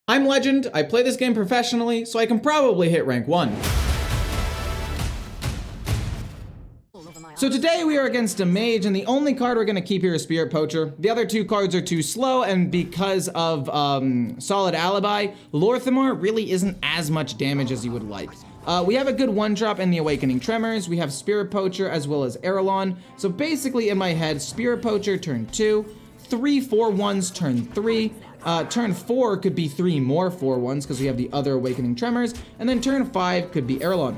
I'm Legend, I play this game professionally, so I can probably hit rank 1. So today we are against a mage, and the only card we're going to keep here is Spirit Poacher. The other two cards are too slow, and because of Solid Alibi, Lorthamar really isn't as much damage as you would like. We have a good one-drop in the Awakening Tremors, we have Spirit Poacher as well as Arelon. So basically in my head, Spirit Poacher turn 2, 3 4-1s turn 3, turn 4 could be 3 more 4-1s because we have the other Awakening Tremors, and then turn 5 could be Arelon,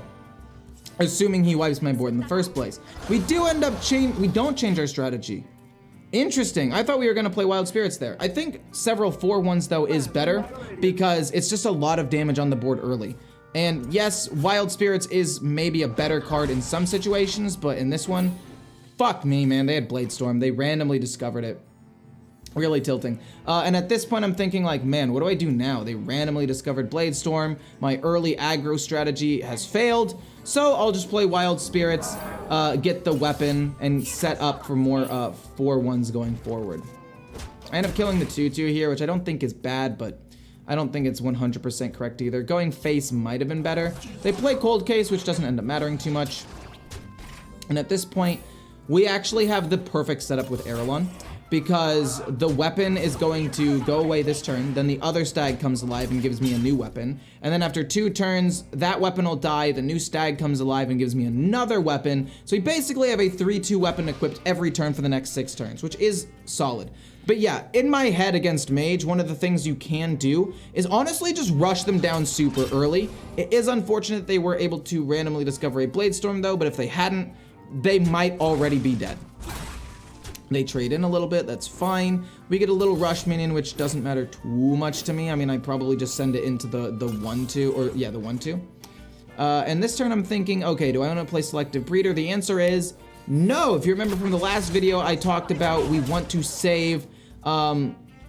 assuming he wipes my board in the first place. We do end up we don't change our strategy. Interesting, I thought we were gonna play Wild Spirits there. I think several 4-1s though is better because it's just a lot of damage on the board early. And yes, Wild Spirits is maybe a better card in some situations, but in this one, fuck me, man, they had Bladestorm. They randomly discovered it. Really tilting. And at this point I'm thinking like, man, what do I do now? They randomly discovered Bladestorm. My early aggro strategy has failed. So I'll just play Wild Spirits, get the weapon, and set up for more 4-1s going forward. I end up killing the 2-2 here, which I don't think is bad, but I don't think it's 100% correct either. Going face might have been better. They play Cold Case, which doesn't end up mattering too much. And at this point, we actually have the perfect setup with Arelon, because the weapon is going to go away this turn, then the other stag comes alive and gives me a new weapon, and then after 2 turns, that weapon will die, the new stag comes alive and gives me another weapon, so we basically have a 3-2 weapon equipped every turn for the next 6 turns, which is solid. But yeah, in my head against Mage, one of the things you can do is honestly just rush them down super early. It is unfortunate they were able to randomly discover a Bladestorm though, but if they hadn't, they might already be dead. They trade in a little bit, that's fine. We get a little rush minion, which doesn't matter too much to me. I mean, I probably just send it into the 1-2, or yeah, the 1-2. And this turn I'm thinking, okay, do I want to play Selective Breeder? The answer is no. If you remember from the last video, I talked about we want to save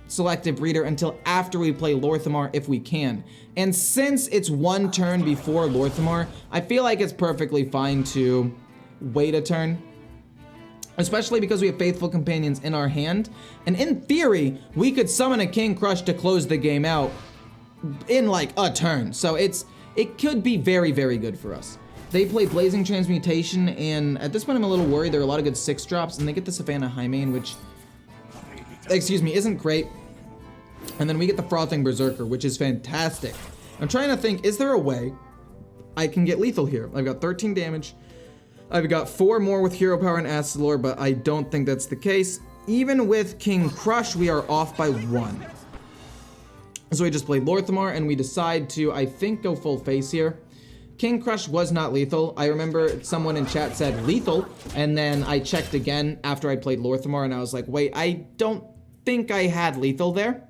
Selective Breeder until after we play Lorthamar if we can. And since it's 1 turn before Lorthamar, I feel like it's perfectly fine to wait a turn. Especially because we have Faithful Companions in our hand. And in theory, we could summon a King Crush to close the game out in like a turn. So it could be very, very good for us. They play Blazing Transmutation, and at this point I'm a little worried. There are a lot of good 6-drops, and they get the Savannah Highmane, which, excuse me, isn't great. And then we get the Frothing Berserker, which is fantastic. I'm trying to think, is there a way I can get lethal here? I've got 13 damage. I've got 4 more with Hero Power and Astalor, but I don't think that's the case. Even with King Crush, we are off by 1. So we just played Lorthamar, and we decide to, I think, go full face here. King Crush was not lethal. I remember someone in chat said lethal, and then I checked again after I played Lorthamar, and I was like, wait, I don't think I had lethal there.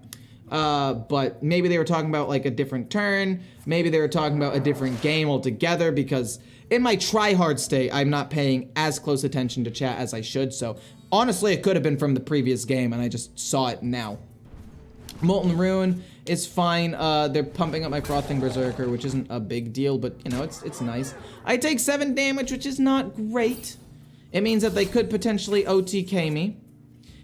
But maybe they were talking about like a different turn. Maybe they were talking about a different game altogether, because in my try-hard state, I'm not paying as close attention to chat as I should. So honestly, it could have been from the previous game and I just saw it now. Molten Ruin is fine. They're pumping up my Frothing Berserker, which isn't a big deal, but you know, it's nice. I take 7 damage, which is not great. It means that they could potentially OTK me.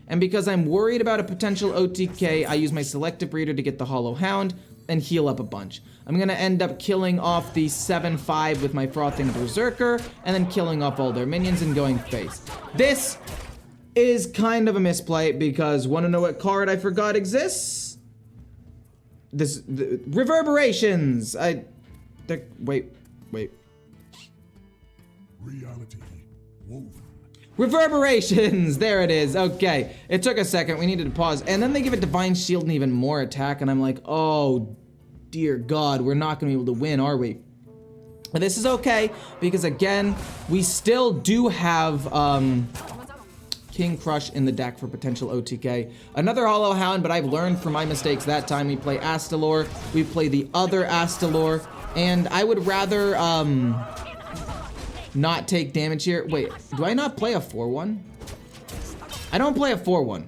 And because I'm worried about a potential OTK, I use my Selective Breeder to get the Hollow Hound and heal up a bunch. I'm gonna end up killing off the 7-5 with my Frothing Berserker, and then killing off all their minions and going face. This is kind of a misplay, because wanna know what card I forgot exists? The Reverberations! Wait. Reality woven. Reverberations! There it is. Okay. It took a second. We needed to pause. And then they give it Divine Shield and even more attack. And I'm like, oh, dear God. We're not going to be able to win, are we? But this is okay. Because, again, we still do have King Crush in the deck for potential OTK. Another Hollow Hound, but I've learned from my mistakes that time. We play Astalor. We play the other Astalor. And I would rather... not take damage here. Wait, do I not play a 4-1? I don't play a 4-1.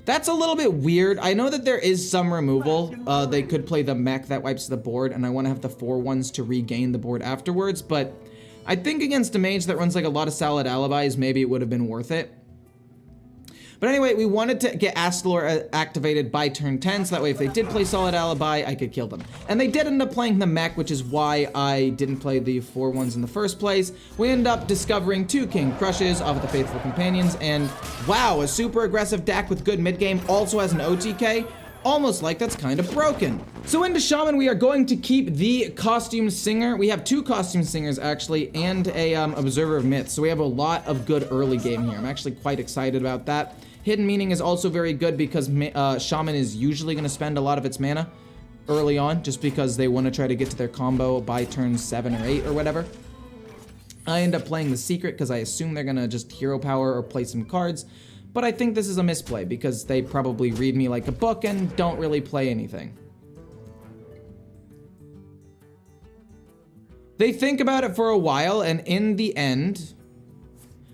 That's a little bit weird. I know that there is some removal. They could play the mech that wipes the board, and I want to have the 4-1s to regain the board afterwards, but I think against a mage that runs like a lot of Solid Alibis, maybe it would have been worth it. But anyway, we wanted to get Astalor activated by turn 10, so that way if they did play Solid Alibi, I could kill them. And they did end up playing the mech, which is why I didn't play the 4-1s in the first place. We ended up discovering 2 King Crushes off of the Faithful Companions, and wow, a super aggressive deck with good mid game also has an OTK. Almost like that's kind of broken. So into Shaman, we are going to keep the Costume Singer. We have 2 Costume Singers actually, and a Observer of Myths. So we have a lot of good early game here. I'm actually quite excited about that. Hidden Meaning is also very good because Shaman is usually going to spend a lot of its mana early on, just because they want to try to get to their combo by turn 7 or 8 or whatever. I end up playing the Secret because I assume they're going to just hero power or play some cards. But I think this is a misplay because they probably read me like a book and don't really play anything. They think about it for a while, and in the end,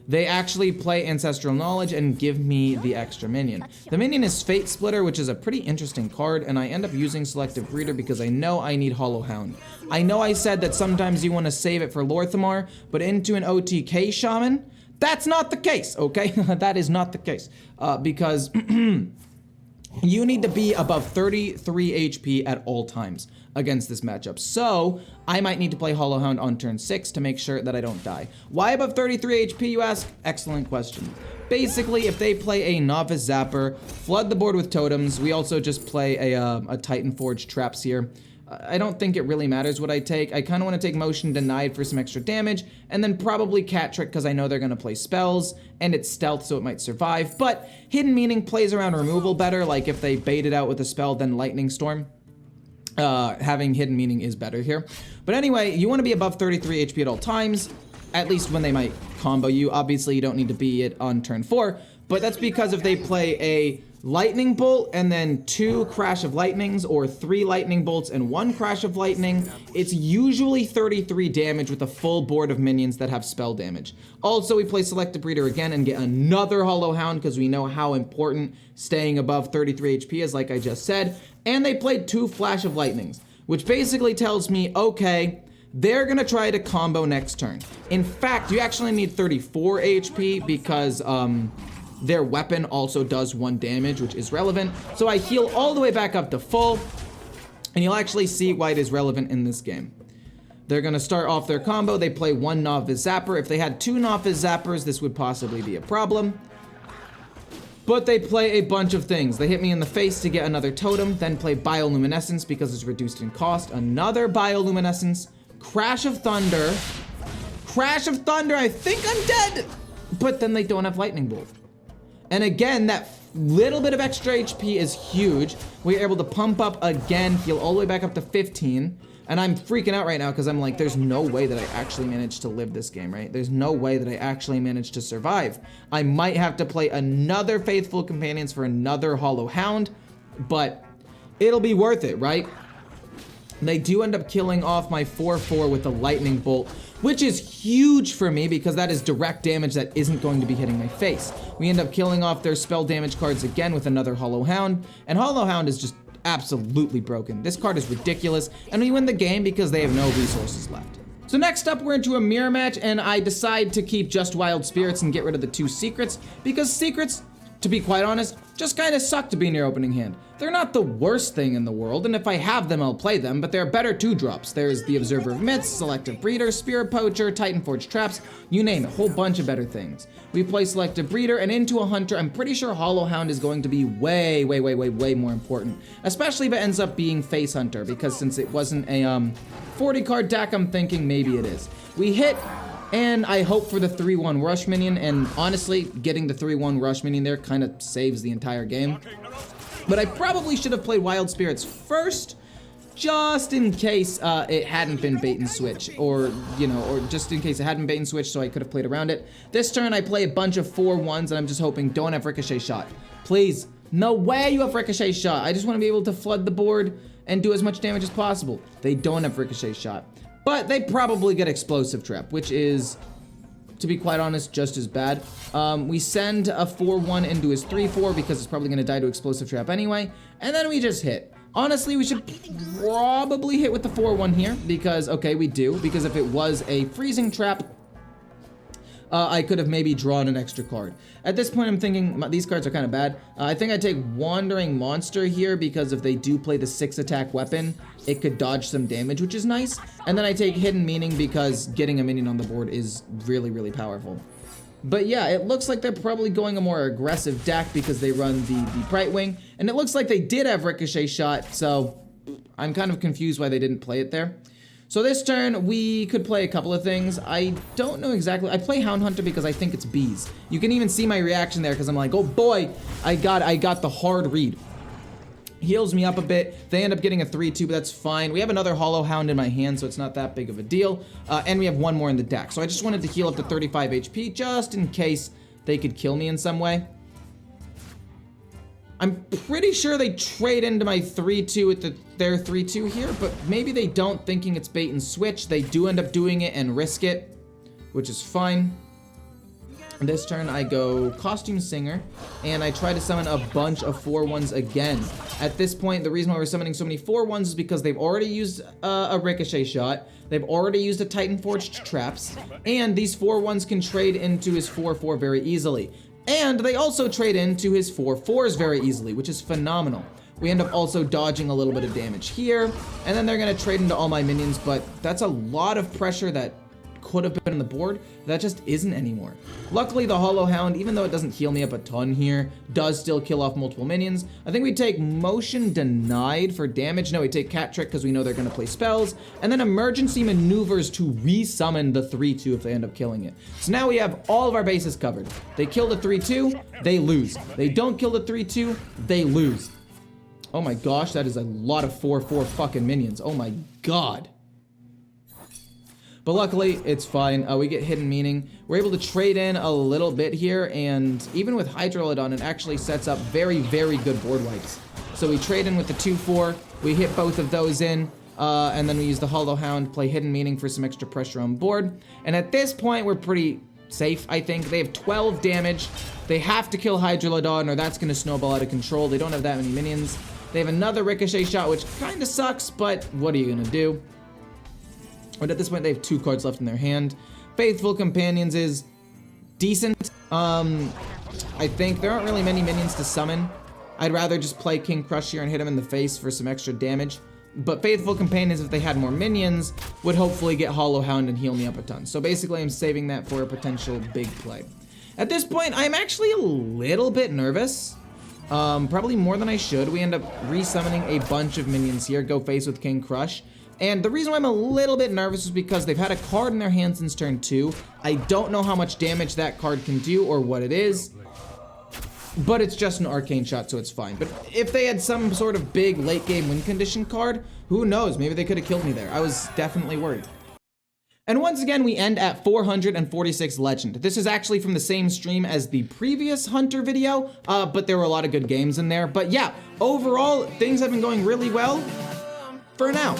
they actually play Ancestral Knowledge and give me the extra minion. The minion is Fate Splitter, which is a pretty interesting card, and I end up using Selective Breeder because I know I need Hollow Hound. I know I said that sometimes you want to save it for Lorthamar, but into an OTK Shaman, that's not the case, okay? That is not the case, because you need to be above 33 HP at all times against this matchup. So I might need to play Hollow Hound on turn 6 to make sure that I don't die. Why above 33 HP, you ask? Excellent question. Basically, if they play a Novice Zapper, flood the board with totems. We also just play a Titan Forge Traps here. I don't think it really matters what I take. I kind of want to take Motion Denied for some extra damage, and then probably Cat Trick because I know they're going to play spells, and it's stealth so it might survive. But Hidden Meaning plays around removal better, like if they bait it out with a spell, then Lightning Storm. Having Hidden Meaning is better here. But anyway, you want to be above 33 HP at all times, at least when they might combo you. Obviously, you don't need to be it on turn 4, but that's because if they play a Lightning Bolt and then 2 Crash of Lightnings, or 3 Lightning Bolts and 1 Crash of Lightning, it's usually 33 damage with a full board of minions that have spell damage. Also, we play Selective Breeder again and get another Hollow Hound because we know how important staying above 33 HP is, like I just said. And they played 2 Flash of Lightnings, which basically tells me, okay, they're gonna try to combo next turn. In fact, you actually need 34 HP because, their weapon also does 1 damage, which is relevant. So I heal all the way back up to full, and you'll actually see why it is relevant in this game. They're gonna start off their combo. They play 1 Novice Zapper. If they had 2 Novice Zappers, this would possibly be a problem. But they play a bunch of things. They hit me in the face to get another totem, then play Bioluminescence because it's reduced in cost. Another Bioluminescence. Crash of Thunder. Crash of Thunder, I think I'm dead! But then they don't have Lightning Bolt. And again, that little bit of extra HP is huge. We're able to pump up again, heal all the way back up to 15. And I'm freaking out right now because I'm like, there's no way that I actually managed to live this game, right? There's no way that I actually managed to survive. I might have to play another Faithful Companions for another Hollow Hound, but it'll be worth it, right? They do end up killing off my 4/4 with the Lightning Bolt, which is huge for me because that is direct damage that isn't going to be hitting my face. We end up killing off their spell damage cards again with another Hollow Hound, and Hollow Hound is just absolutely broken. This card is ridiculous, and we win the game because they have no resources left. So next up, we're into a mirror match, and I decide to keep just Wild Spirits and get rid of the 2 Secrets, because Secrets, to be quite honest, just kind of suck to be in your opening hand. They're not the worst thing in the world, and if I have them, I'll play them, but they're better 2-drops. There's the Observer of Myths, Selective Breeder, Spirit Poacher, Titan Forge Traps, you name it, a whole bunch of better things. We play Selective Breeder, and into a Hunter, I'm pretty sure Hollow Hound is going to be way more important, especially if it ends up being Face Hunter, because since it wasn't a 40 card deck, I'm thinking maybe it is. We hit, and I hope for the 3/1 Rush Minion, and honestly, getting the 3/1 Rush Minion there kind of saves the entire game. But I probably should have played Wild Spirits first, just in case it hadn't been bait and switch, or, you know, or just in case it hadn't bait and switch, so I could have played around it. This turn, I play a bunch of 4/1s, and I'm just hoping don't have Ricochet Shot. Please, no way you have Ricochet Shot. I just want to be able to flood the board and do as much damage as possible. They don't have Ricochet Shot. But they probably get Explosive Trap, which is, to be quite honest, just as bad. We send a 4/1 into his 3/4 because it's probably going to die to Explosive Trap anyway, and then we just hit. Honestly, we should probably hit with the 4/1 here because, okay, we do, because if it was a Freezing Trap, I could have maybe drawn an extra card. At this point, I'm thinking these cards are kind of bad. I think I take Wandering Monster here because if they do play the 6 attack weapon, it could dodge some damage, which is nice. And then I take Hidden Meaning because getting a minion on the board is really, really powerful. But yeah, it looks like they're probably going a more aggressive deck because they run the Brightwing. And it looks like they did have Ricochet Shot, so I'm kind of confused why they didn't play it there. So this turn, we could play a couple of things. I don't know exactly. I play Hound Hunter because I think it's bees. You can even see my reaction there because I'm like, oh boy, I got the hard read. Heals me up a bit. They end up getting a 3-2, but that's fine. We have another Hollow Hound in my hand, so it's not that big of a deal. And we have one more in the deck. So I just wanted to heal up to 35 HP just in case they could kill me in some way. I'm pretty sure they trade into my 3-2 with their 3-2 here, but maybe they don't, thinking it's bait and switch. They do end up doing it and risk it, which is fine. This turn, I go Costume Singer, and I try to summon a bunch of 4-1s again. At this point, the reason why we're summoning so many 4-1s is because they've already used a Ricochet Shot, they've already used a Titan Forged Traps, and these 4-1s can trade into his 4-4 very easily. And they also trade into his 4-4s very easily, which is phenomenal. We end up also dodging a little bit of damage here, and then they're going to trade into all my minions, but that's a lot of pressure that could have been on the board that just isn't anymore. Luckily, the Hollow Hound, even though it doesn't heal me up a ton here, does still kill off multiple minions. I think we take Motion Denied for damage. No, we take Cat Trick because we know they're going to play spells, and then Emergency Maneuvers to resummon the 3-2 if they end up killing it. So now we have all of our bases covered. They kill the 3-2, they lose. They don't kill the 3-2, they lose. Oh my gosh, that is a lot of 4-4 fucking minions. Oh my god. But luckily, it's fine. We get Hidden Meaning. We're able to trade in a little bit here, and even with Hydrolodon, it actually sets up very, very good board wipes. So we trade in with the 2-4, we hit both of those in, and then we use the Hollow Hound, play Hidden Meaning for some extra pressure on board. And at this point, we're pretty safe, I think. They have 12 damage. They have to kill Hydrolodon, or that's going to snowball out of control. They don't have that many minions. They have another Ricochet Shot, which kind of sucks, but what are you going to do? But at this point, they have 2 cards left in their hand. Faithful Companions is decent. I think there aren't really many minions to summon. I'd rather just play King Crush here and hit him in the face for some extra damage. But Faithful Companions, if they had more minions, would hopefully get Hollow Hound and heal me up a ton. So basically, I'm saving that for a potential big play. At this point, I'm actually a little bit nervous. Probably more than I should. We end up resummoning a bunch of minions here. Go face with King Crush. And the reason why I'm a little bit nervous is because they've had a card in their hand since turn 2. I don't know how much damage that card can do or what it is, but it's just an Arcane Shot, so it's fine. But if they had some sort of big late game win condition card, who knows? Maybe they could have killed me there. I was definitely worried. And once again, we end at 446 Legend. This is actually from the same stream as the previous Hunter video, but there were a lot of good games in there. But yeah, overall, things have been going really well for now.